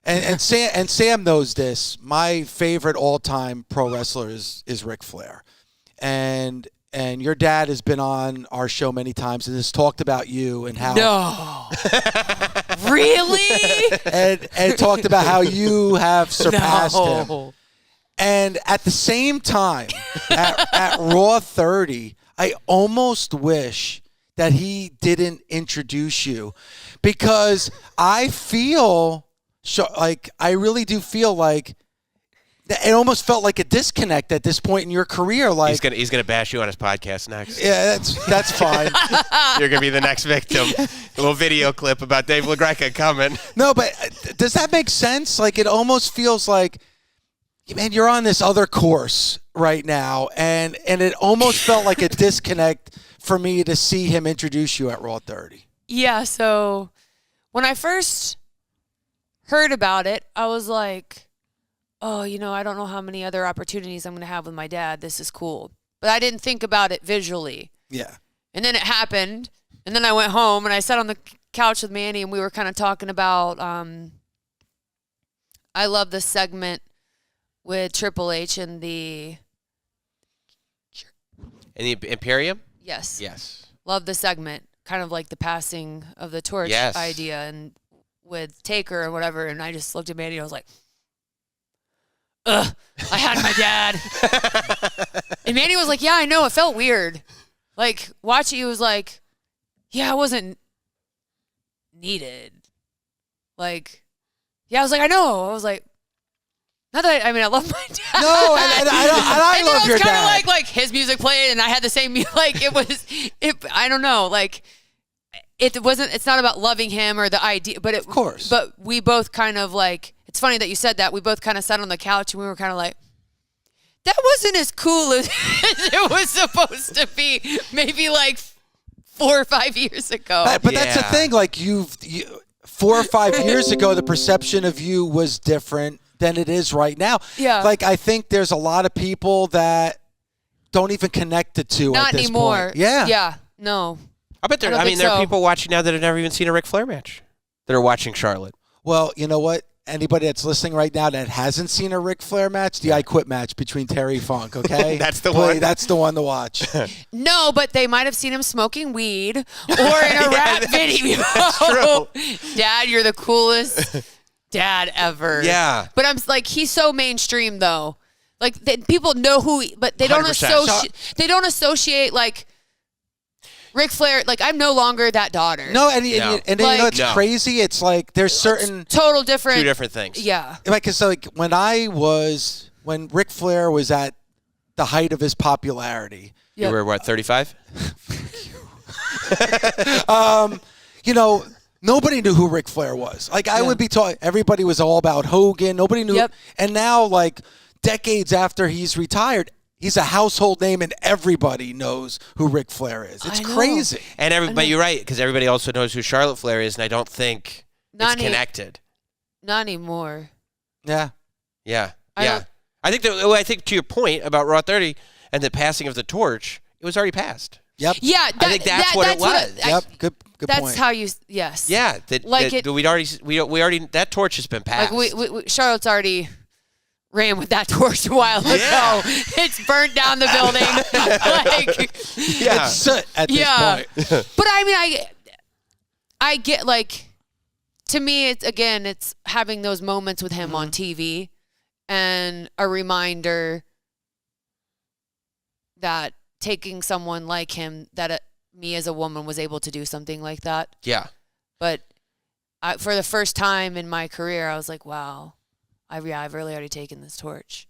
And Sam knows this. My favorite all-time pro wrestler is Ric Flair, and your dad has been on our show many times and has talked about you and how really and talked about how you have surpassed him. And at the same time, at Raw 30, I almost wish that he didn't introduce you, because I feel I really do feel like it almost felt like a disconnect at this point in your career. Like he's gonna bash you on his podcast next. Yeah, that's fine. You're gonna be the next victim. A little video clip about Dave LaGreca coming. No, but does that make sense? Like, it almost feels like, man, you're on this other course right now, and it almost felt like a disconnect for me to see him introduce you at Raw 30. Yeah, so when I first heard about it, I was like, oh, I don't know how many other opportunities I'm going to have with my dad. This is cool. But I didn't think about it visually. Yeah. And then it happened, and then I went home, and I sat on the couch with Manny, and we were kind of talking about, I love this segment with Triple H and the... And the Imperium? Yes. Yes. Love the segment. Kind of like the passing of the torch idea, and with Taker or whatever, and I just looked at Manny and I was like, ugh, I had my dad. And Manny was like, yeah, I know, it felt weird. Like, watching, he was like, yeah, I wasn't needed. Like, yeah, I was like, I know. I was like, not that I love my dad. No, and I love your dad. It was kind of like his music played, and I had the same music. Like, I don't know, like, it's not about loving him or the idea, but of course. But we both kind of like, it's funny that you said that. We both kind of sat on the couch and we were kind of like, that wasn't as cool as it was supposed to be. Maybe like 4 or 5 years ago. But that's the thing. Like, 4 or 5 years ago, the perception of you was different than it is right now. Yeah. Like, I think there's a lot of people that don't even connect the two Not at this anymore. point. Yeah. Yeah. No. I bet there are people watching now that have never even seen a Ric Flair match that are watching Charlotte. Well, you know what? Anybody that's listening right now that hasn't seen a Ric Flair match, the I Quit match between Terry Funk, okay? That's the one. That's the one to watch. No, but they might have seen him smoking weed or in a rap video. That's true. Dad, you're the coolest dad ever. Yeah. But I'm like, he's so mainstream though. Like, people know who, but they don't 100%. They don't associate like Ric Flair. Like, I'm no longer that daughter. No, and you know it's crazy. It's like there's certain total different, 2 different things. Yeah. Like, it's like when Ric Flair was at the height of his popularity. You were what, 35? Nobody knew who Ric Flair was. Like, I would be taught, everybody was all about Hogan. Nobody knew. Yep. And now, like, decades after he's retired, he's a household name, and everybody knows who Ric Flair is. It's crazy. But you're right, because everybody also knows who Charlotte Flair is, and I don't think it's connected. Not anymore. Yeah. Yeah. I think to your point about Raw 30 and the passing of the torch, it was already passed. Yep. Yeah. I think that's what it was. Yep. Good that's point. how you. Yes. Yeah. We already that torch has been passed. Like Charlotte's already ran with that torch a while ago. It's burnt down the building. It's soot at this point. But I get, like, to me, it's having those moments with him on TV and a reminder that taking someone like him, that me as a woman was able to do something like that. Yeah. But for the first time in my career, I was like, wow. I've really already taken this torch.